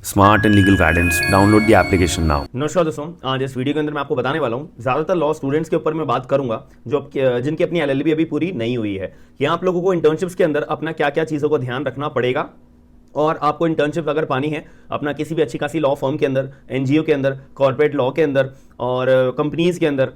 Smart and legal guidance, download the application now. नमस्कार दोस्तों, आज इस वीडियो के अंदर मैं आपको बताने वाला हूँ ज़्यादातर लॉ स्टूडेंट्स के ऊपर मैं बात करूंगा जिनकी अपनी एलएलबी अभी पूरी नहीं हुई है कि आप लोगों को इंटर्नशिप्स के अंदर अपना क्या क्या चीज़ों को ध्यान रखना पड़ेगा। और आपको इंटर्नशिप अगर पानी है अपना किसी भी अच्छी खासी लॉ फर्म के अंदर, एनजीओ के अंदर, कॉर्पोरेट लॉ के अंदर और कंपनीज के अंदर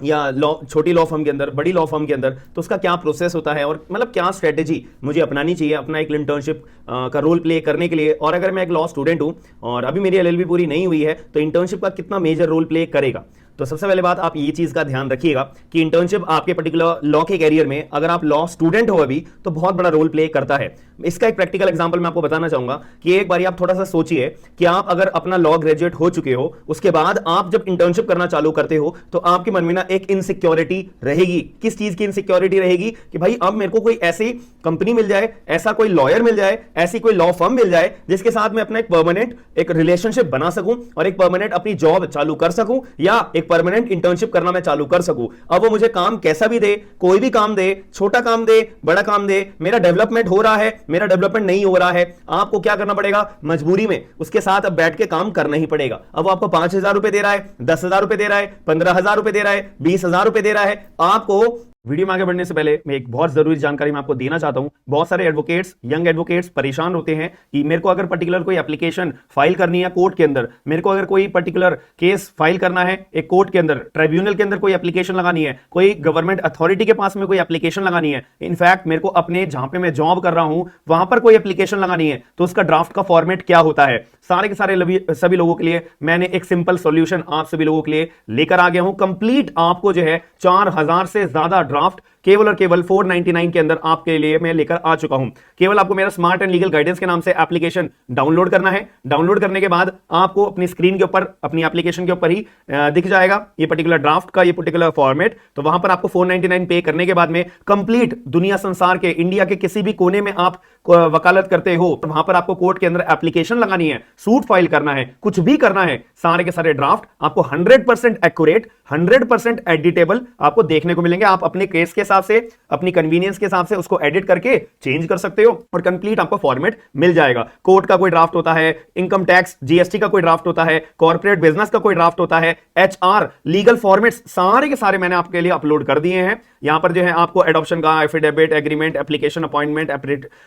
या लॉ, छोटी लॉ फर्म के अंदर, बड़ी लॉ फर्म के अंदर, तो उसका क्या प्रोसेस होता है और मतलब क्या स्ट्रेटेजी मुझे अपनानी चाहिए अपना एक इंटर्नशिप का रोल प्ले करने के लिए। और अगर मैं एक लॉ स्टूडेंट हूं और अभी मेरी एलएलबी पूरी नहीं हुई है तो इंटर्नशिप का कितना मेजर रोल प्ले करेगा। तो सबसे पहले बात आप ये चीज का ध्यान रखिएगा कि इंटर्नशिप आपके पर्टिकुलर लॉ के कैरियर में अगर आप लॉ स्टूडेंट हो अभी तो बहुत बड़ा रोल प्ले करता है। इसका एक प्रैक्टिकल एग्जांपल मैं आपको बताना चाहूंगा कि एक बार आप थोड़ा सा सोचिए कि आप अगर अपना लॉ ग्रेजुएट हो चुके हो, उसके बाद आप जब इंटर्नशिप करना चालू करते हो तो आपके मन में ना एक इनसिक्योरिटी रहेगी। किस चीज की इनसिक्योरिटी रहेगी कि भाई अब मेरे को कोई ऐसी कंपनी मिल जाए, ऐसा कोई लॉयर मिल जाए, ऐसी कोई लॉ फर्म मिल जाए जिसके साथ मैं अपना एक परमानेंट एक रिलेशनशिप बना सकूं और एक परमानेंट अपनी जॉब चालू कर सकूं या एक परमानेंट इंटर्नशिप करना मैं चालू कर सकूं। अब वो मुझे काम कैसा भी दे, कोई भी काम दे, छोटा काम दे, बड़ा काम दे, मेरा डेवलपमेंट हो रहा है, मेरा डेवलपमेंट नहीं हो रहा है, आपको क्या करना पड़ेगा, मजबूरी में उसके साथ अब बैठ के काम करना ही पड़ेगा। अब वो आपको 5,000 रुपए दे रहा है, 10,000 रुपए दे रहा है, 15,000 रुपए दे रहा है, 20,000 रुपए दे रहा है। आपको वीडियो में आगे बढ़ने से पहले मैं एक बहुत जरूरी जानकारी मैं आपको देना चाहता हूं। बहुत सारे एडवोकेट्स, यंग एडवोकेट्स परेशान होते हैं कि मेरे को अगर पर्टिकुलर कोई एप्लीकेशन फाइल करनी है कोर्ट के अंदर, मेरे को अगर कोई पर्टिकुलर केस फाइल करना है एक कोर्ट के अंदर, ट्राइब्यूनल के अंदर कोई एप्लीकेशन लगानी है, कोई गवर्नमेंट अथॉरिटी के पास में कोई एप्लीकेशन लगानी है, इनफैक्ट मेरे को अपने जहां पे मैं जॉब कर रहा हूं वहां पर कोई एप्लीकेशन लगानी है, तो उसका ड्राफ्ट का फॉर्मेट क्या होता है, सारे के सारे सभी लोगों के लिए मैंने एक सिंपल सॉल्यूशन आप सभी लोगों के लिए लेकर आ गया हूं। कंप्लीट आपको जो है 4,000 से ज्यादा ड्राफ्ट केवल और केवल 499 के अंदर आपके लिए मैं लेकर आ चुका हूं। केवल आपको मेरा स्मार्ट एंड लीगल गाइडेंस के नाम से एप्लीकेशन डाउनलोड करना है। डाउनलोड करने के बाद आपको अपनी स्क्रीन के ऊपर, अपनी एप्लीकेशन के ऊपर ही दिख जाएगा ये पर्टिकुलर ड्राफ्ट का ये पर्टिकुलर फॉर्मेट। तो वहां पर आपको 499 पे करने के बाद में कंप्लीट दुनिया संसार के, इंडिया के किसी भी कोने में आप वकालत करते हो, वहां पर आपको कोर्ट के अंदर एप्लीकेशन लगानी है, सूट फाइल करना है, कुछ भी करना है, सारे के सारे ड्राफ्ट आपको 100% एक्यूरेट, 100% एडिटेबल आपको देखने को मिलेंगे। आप अपने केस के हिसाब से, अपनी कन्वीनियंस के हिसाब से उसको एडिट करके चेंज कर सकते हो और कंप्लीट आपको फॉर्मेट मिल जाएगा। कोर्ट का कोई ड्राफ्ट होता है, इनकम टैक्स जीएसटी का कोई ड्राफ्ट होता है, कॉर्पोरेट बिजनेस का कोई ड्राफ्ट होता है, एचआर लीगल फॉर्मेट्स सारे के सारे मैंने आपके लिए अपलोड कर दिए हैं। यहां पर जो है आपको एडॉप्शन का, affidavit, agreement, application, appointment,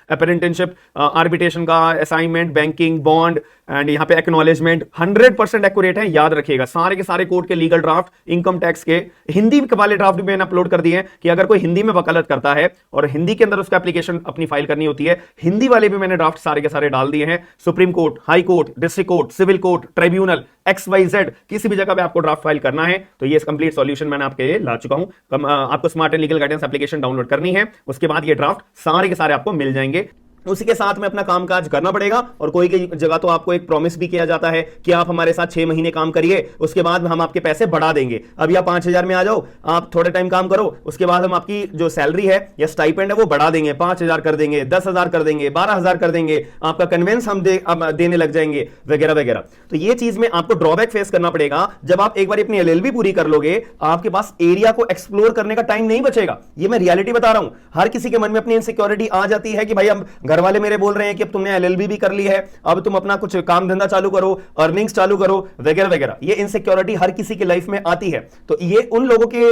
apprenticeship, arbitration का, असाइनमेंट, बैंकिंग, बॉन्ड एंड यहां पे एक्नॉलेजमेंट 100% एक्यूरेट है। याद रखिएगा सारे के सारे कोर्ट के लीगल ड्राफ्ट, इनकम टैक्स के हिंदी वाले ड्राफ्ट भी मैंने अपलोड कर दिए हैं कि अगर कोई हिंदी में वकालत करता है और हिंदी के अंदर उसका एप्लीकेशन अपनी फाइल करनी होती है, हिंदी वाले भी मैंने ड्राफ्ट सारे के सारे डाल दिए हैं। Supreme court, high court, district court, civil court, tribunal, XYZ किसी भी जगह पे आपको ड्राफ्ट फाइल करना है तो ये कंप्लीट सॉल्यूशन मैंने आपके लिए ला चुका हूं। आपको smart and legal guidance application download करनी है, उसके बाद ये ड्राफ्ट सारे के सारे आपको मिल जाएंगे। उसी के साथ में अपना कामकाज करना पड़ेगा और कोई की जगह तो आपको एक प्रॉमिस भी किया जाता है कि आप हमारे साथ 6 महीने काम करिए, उसके बाद हम आपके पैसे बढ़ा देंगे। अभी आप 5,000 में आ जाओ, आप थोड़े टाइम काम करो, उसके बाद हम आपकी जो सैलरी है या स्टाइपेंड है वो बढ़ा देंगे, 5,000 कर देंगे, 10,000 कर देंगे, 12,000 कर देंगे, आपका कन्वेंस हम देने लग जाएंगे वगैरह वगैरह। तो ये चीज में आपको ड्रॉबैक फेस करना पड़ेगा। जब आप एक बार अपनी एलएलबी पूरी कर लोगे, आपके पास एरिया को एक्सप्लोर करने का टाइम नहीं बचेगा। ये मैं रियलिटी बता रहा हूं। हर किसी के मन में अपनी इनसिक्योरिटी आ जाती है कि भाई अब घर वाले मेरे बोल रहे हैं कि अब तुमने एलएलबी भी कर ली है, अब तुम अपना कुछ काम धंधा चालू करो, अर्निंग्स चालू करो वगैरह वगैरह। ये इनसिक्योरिटी हर किसी की लाइफ में आती है। तो ये उन लोगों के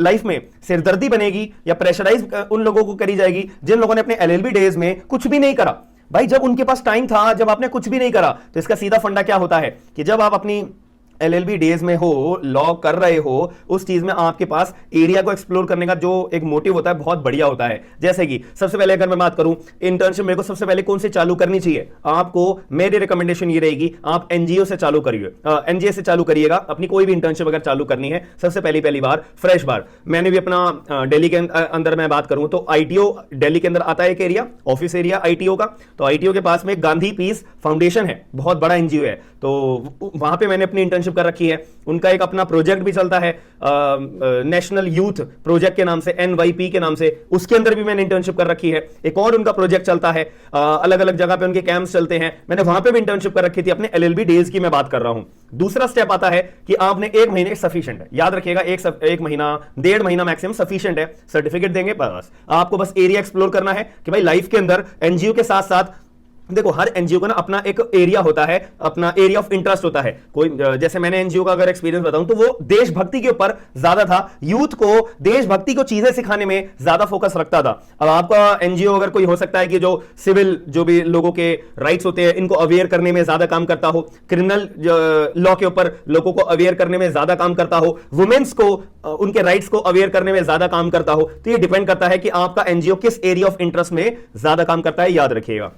लाइफ में सिरदर्दी बनेगी या प्रेशराइज उन लोगों को करी जाएगी जिन लोगों ने अपने एलएलबी डेज में कुछ भी नहीं करा। भाई जब उनके पास टाइम था, जब आपने कुछ भी नहीं करा, तो इसका सीधा फंडा क्या होता है कि जब आप अपनी एलएलबी डेज में हो, लॉ कर रहे हो, उस चीज में आपके पास एरिया को एक्सप्लोर करने का जो एक मोटिव होता है बहुत बढ़िया होता है। जैसे कि सबसे पहले अगर मैं बात करूं इंटर्नशिप मेरे को सबसे पहले कौन से चालू करनी चाहिए, आपको मेरी रिकमेंडेशन ये रहेगी आप एनजीओ से चालू करिए, एनजीओ से चालू करिएगा। अपनी कोई भी इंटर्नशिप अगर चालू करनी है सबसे पहली बार फ्रेश बार। मैंने भी अपना दिल्ली के अंदर मैं बात करूं तो आईटीओ दिल्ली के अंदर आता है एक एरिया, ऑफिस एरिया आईटीओ का। तो आईटीओ के पास में गांधी पीस फाउंडेशन है, बहुत बड़ा एनजीओ है, तो वहां पे मैंने अपनी इंटर्नशिप कर रखी है। उनका एक अपना प्रोजेक्ट भी चलता है नेशनल यूथ प्रोजेक्ट के नाम से, NYP के नाम से, उसके अंदर भी मैंने इंटर्नशिप कर रखी है। एक और उनका प्रोजेक्ट चलता है, अलग अलग जगह पे उनके कैंप्स चलते हैं, मैंने वहां पे भी इंटर्नशिप कर रखी थी। अपने एलएलबी डेज की मैं बात कर रहा हूं। दूसरा स्टेप आता है कि आपने 1 महीने सफिशिएंट है, याद रखिएगा, एक महीना 1.5 महीना मैक्सिमम सफिशिएंट है। सर्टिफिकेट देंगे, बस आपको बस एरिया एक्सप्लोर करना है कि भाई लाइफ के अंदर एनजीओ के साथ साथ देखो हर एनजीओ का ना अपना एक एरिया होता है, अपना एरिया ऑफ इंटरेस्ट होता है। कोई जैसे मैंने एनजीओ का अगर एक्सपीरियंस बताऊं तो वो देशभक्ति के ऊपर ज्यादा था, यूथ को देशभक्ति को चीजें सिखाने में ज्यादा फोकस रखता था। अब आपका एनजीओ अगर कोई हो सकता है कि जो सिविल जो भी लोगों के राइट्स होते हैं इनको अवेयर करने में ज्यादा काम करता हो, क्रिमिनल लॉ के ऊपर लोगों को अवेयर करने में ज्यादा काम करता हो, वुमेन्स को उनके राइट्स को अवेयर करने में ज्यादा काम करता हो। तो ये डिपेंड करता है कि आपका एनजीओ किस एरिया ऑफ इंटरेस्ट में ज्यादा काम करता है, याद रखिएगा।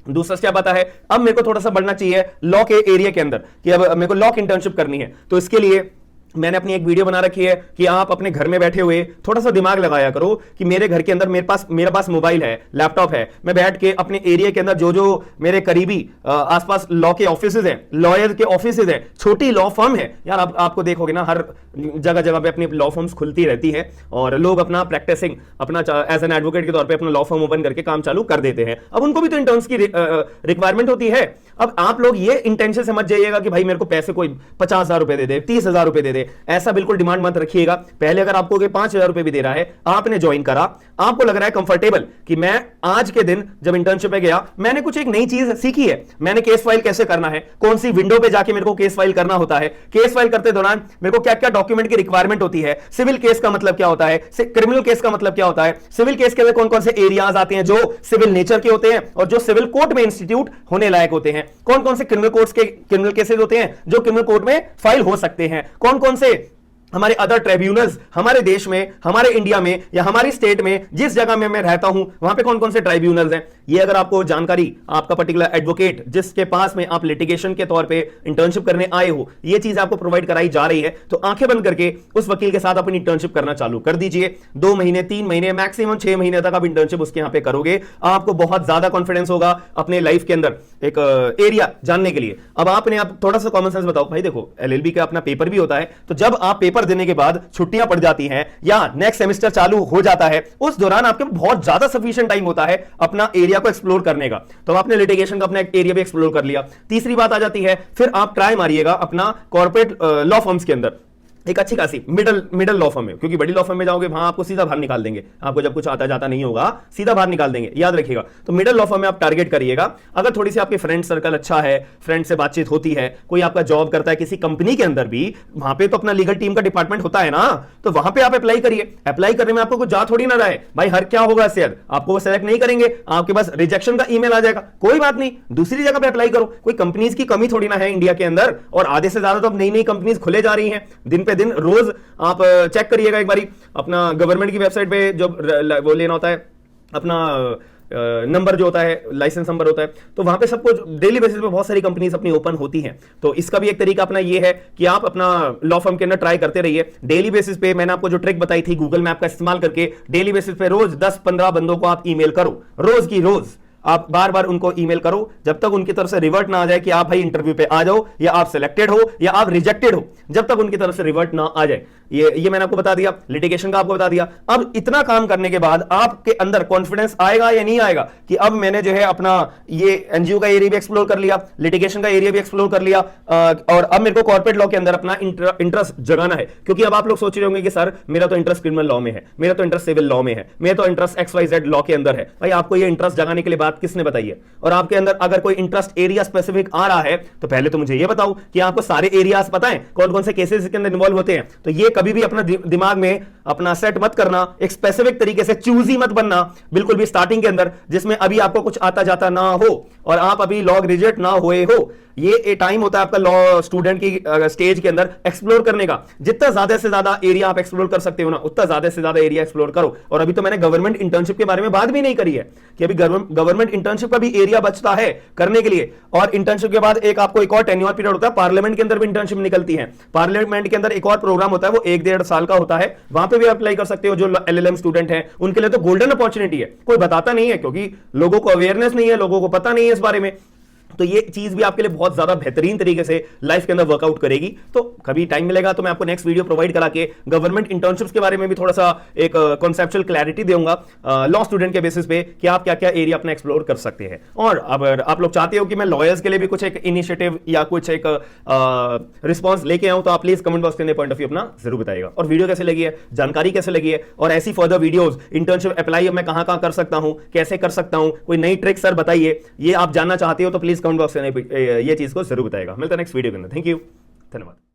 दूसरा स्टेप आता है, अब मेरे को थोड़ा सा बढ़ना चाहिए लॉ के एरिया के अंदर कि अब मेरे को लॉ की इंटर्नशिप करनी है। तो इसके लिए मैंने अपनी एक वीडियो बना रखी है कि आप अपने घर में बैठे हुए थोड़ा सा दिमाग लगाया करो कि मेरे घर के अंदर मेरे पास मोबाइल है, लैपटॉप है, मैं बैठ के अपने एरिया के अंदर जो जो मेरे करीबी आसपास लॉ के ऑफिसेज हैं, लॉयर के ऑफिसेज हैं, छोटी लॉ फर्म है यार, आपको देखोगे ना हर जगह जगह पे अपनी लॉ फर्म्स खुलती रहती है और लोग अपना प्रैक्टिसिंग अपना एज एन एडवोकेट के तौर पे अपना लॉ फर्म ओपन करके काम चालू कर देते हैं। अब उनको भी तो इंटर्न्स की रिक्वायरमेंट होती है। अब आप लोग ये इंटेंशन से मत जाइएगा कि भाई मेरे को पैसे कोई 50,000 रुपए दे दे, 30,000 रुपए दे दे, ऐसा बिल्कुल डिमांड मत रखिएगा। पहले अगर आपको 5,000 रुपए भी दे रहा है, आपने ज्वाइन करा, आपको लग रहा है कंफर्टेबल कि मैं आज के दिन जब इंटर्नशिप पे गया मैंने कुछ एक नई चीज सीखी है, मैंने केस फाइल कैसे करना है, कौन सी विंडो पे जाके मेरे को केस फाइल करना होता है, केस फाइल करते दौरान मेरे को क्या क्या डॉक्यूमेंट की रिक्वायरमेंट होती है, सिविल केस का मतलब क्या होता है, क्रिमिनल केस का मतलब क्या होता है, सिविल केस के अंदर कौन कौन से एरियाज आते हैं जो सिविल नेचर के होते हैं और जो सिविल कोर्ट में इंस्टीट्यूट होने लायक होते हैं, कौन कौन से क्रिमिनल केसेस होते हैं जो क्रिमिनल कोर्ट में फाइल हो सकते हैं, कौन कौन से हमारे अदर ट्राइब्यूनल्स हमारे देश में, हमारे इंडिया में या हमारी स्टेट में जिस जगह में मैं रहता हूं वहां पे कौन कौन से ट्राइब्यूनल्स हैं। ये अगर आपको जानकारी, आपका पर्टिकुलर एडवोकेट जिसके पास में आप लिटिगेशन के तौर पे इंटर्नशिप करने आए हो, ये चीज आपको प्रोवाइड कराई जा रही है तो आंखें बंद करके उस वकील के साथ अपनी इंटर्नशिप करना चालू कर दीजिए। 2 महीने 3 महीने मैक्सिमम 6 महीने तक आप इंटर्नशिप उसके यहां पे करोगे, आपको बहुत ज्यादा कॉन्फिडेंस होगा अपने लाइफ के अंदर एक एरिया जानने के लिए। अब आपने आप थोड़ा सा कॉमन सेंस बताओ भाई, देखो एलएलबी का अपना पेपर भी होता है, तो जब आप पेपर देने के बाद छुट्टियां पड़ जाती हैं या नेक्स्ट सेमेस्टर चालू हो जाता है, उस दौरान आपके बहुत ज्यादा सफिशिएंट टाइम होता है अपना एरिया को एक्सप्लोर करने का। तो आपने लिटिगेशन का अपना एरिया भी एक्सप्लोर कर लिया। तीसरी बात आ जाती है, फिर आप ट्राई मारिएगा अपना कॉर्पोरेट लॉ फर्म्स के अंदर एक अच्छी खासी मिडल लॉ फर्म में, क्योंकि बड़ी लॉ फर्म में जाओगे वहां आपको सीधा बाहर निकाल देंगे, आपको जब कुछ आता जाता नहीं होगा सीधा बाहर निकाल देंगे, याद रखिएगा। तो मिडल लॉ फर्म में आप टारगेट करिएगा। अगर थोड़ी सी आपके फ्रेंड सर्कल अच्छा है, फ्रेंड से बातचीत होती है, कोई आपका जॉब करता है किसी कंपनी के अंदर भी, वहां पे तो अपना लीगल टीम का डिपार्टमेंट होता है ना, तो वहां पे आप अप्लाई करिए। अप्लाई करने में आपको कुछ जा थोड़ी ना रहा है भाई, हर क्या होगा शायद आपको वो सेलेक्ट नहीं करेंगे, आपके पास रिजेक्शन का ईमेल आ जाएगा, कोई बात नहीं, दूसरी जगह पे अप्लाई करो। कोई कंपनीज की कमी थोड़ी ना है इंडिया के अंदर, और आधे से ज्यादा तो अब नई नई कंपनीज खुले जा रही हैं दिन पे दिन। रोज आप चेक करिएगा एक बारी अपना गवर्नमेंट की वेबसाइट पे, जब वो लेना होता है अपना नंबर जो होता है, लाइसेंस नंबर होता है, तो वहां पे सब कुछ डेली बेसिस पे बहुत सारी कंपनीज अपनी ओपन होती हैं। तो इसका भी एक तरीका अपना ये है कि आप अपना लॉ फर्म के अंदर ट्राई करते रहिए। डेली बेसिस पे मैंने आपको जो ट्रिक बताई थी गूगल मैप का इस्तेमाल करके, डेली बेसिस पे रोज 10-15 बंदों को आप ईमेल करो, रोज की रोज आप बार बार उनको ईमेल करो जब तक उनकी तरफ से रिवर्ट ना आ जाए कि आप भाई इंटरव्यू पे आ जाओ, या आप सिलेक्टेड हो या आप रिजेक्टेड हो, जब तक उनकी तरफ से रिवर्ट ना आ जाए। ये मैंने आपको बता दिया, लिटिगेशन का आपको बता दिया। अब इतना काम करने के बाद आपके अंदर कॉन्फिडेंस आएगा या नहीं आएगा कि अब मैंने जो है अपना ये एनजीओ का एरिया भी एक्सप्लोर कर लिया, लिटिगेशन का एरिया भी एक्सप्लोर कर लिया, और अब मेरे को कॉर्पोरेट लॉ के अंदर अपना इंटरेस्ट जगाना है। क्योंकि अब आप लोग सोच रहे होंगे कि सर मेरा तो इंटरेस्ट क्रिमिनल लॉ में है, मेरा तो इंटरेस्ट सिविल लॉ में है, मेरा तो इंटरेस्ट XYZ लॉ के अंदर है। भाई आपको ये इंटरेस्ट जगाने के लिए बात किसने बताई है? और आपके अंदर अगर कोई इंटरेस्ट एरिया स्पेसिफिक आ रहा है तो पहले तो मुझे ये बताओ कि आपको सारे एरियाज पता है, कौन कौन से केसेस इसके अंदर इन्वॉल्व होते हैं। तो ये कभी भी अपना दिमाग में अपना सेट मत करना, एक स्पेसिफिक तरीके से चूजी मत बनना बिल्कुल भी स्टार्टिंग के अंदर, जिसमें अभी आपको कुछ आता जाता ना हो और आप अभी लॉ ग्रेजुएट ना हुए हो। ये टाइम होता है आपका लॉ स्टूडेंट की स्टेज के अंदर एक्सप्लोर करने का। जितना ज्यादा से ज्यादा एरिया आप एक्सप्लोर कर सकते हो ना, उतना ज्यादा से ज्यादा एरिया एक्सप्लोर करो। और अभी तो मैंने गवर्नमेंट इंटर्नशिप के बारे में बात भी नहीं करी है कि अभी गवर्नमेंट इंटर्नशिप का भी एरिया बचता है करने के लिए। और इंटर्नशिप के बाद एक आपको एक और टेन्योर पीरियड होता है, पार्लियामेंट के अंदर भी इंटर्नशिप निकलती है। पार्लियामेंट के अंदर एक और प्रोग्राम होता है, वो 1-1.5 साल का होता है, वहां पे भी अप्लाई कर सकते हो। जो LLM स्टूडेंट है उनके लिए तो गोल्डन अपॉर्चुनिटी है, कोई बताता नहीं है क्योंकि लोगों को अवेयरनेस नहीं है, लोगों को पता नहीं है इस बारे में। तो ये चीज भी आपके लिए बहुत ज्यादा बेहतरीन तरीके से लाइफ के अंदर वर्कआउट करेगी। तो कभी टाइम मिलेगा तो मैं आपको नेक्स्ट वीडियो प्रोवाइड करा के गवर्नमेंट इंटर्नशिप्स के बारे में भी थोड़ा सा एक कॉन्सेप्चुअल क्लैरिटी दूंगा लॉ स्टूडेंट के बेसिस पे कि आप क्या क्या एरिया अपना एक्सप्लोर कर सकते हैं। और अगर आप लोग चाहते हो कि मैं लॉयर्स के लिए भी कुछ एक इनिशिएटिव या कुछ एक रिस्पॉन्स लेके आऊं तो आप प्लीज कमेंट बॉक्स के अंदर पॉइंट ऑफ व्यू अपना जरूर बताइएगा। और वीडियो कैसे लगी है, जानकारी कैसे लगी है, और ऐसी फर्दर वीडियोस इंटर्नशिप अप्लाई मैं कहां कहां कर सकता हूं, कैसे कर सकता हूं, कोई नई ट्रिक सर बताइए, ये आप जानना चाहते हो तो प्लीज कमेंट बॉक्स में ये चीज को जरूर बताएगा। मिलता है नेक्स्ट वीडियो के अंदर। थैंक यू, धन्यवाद।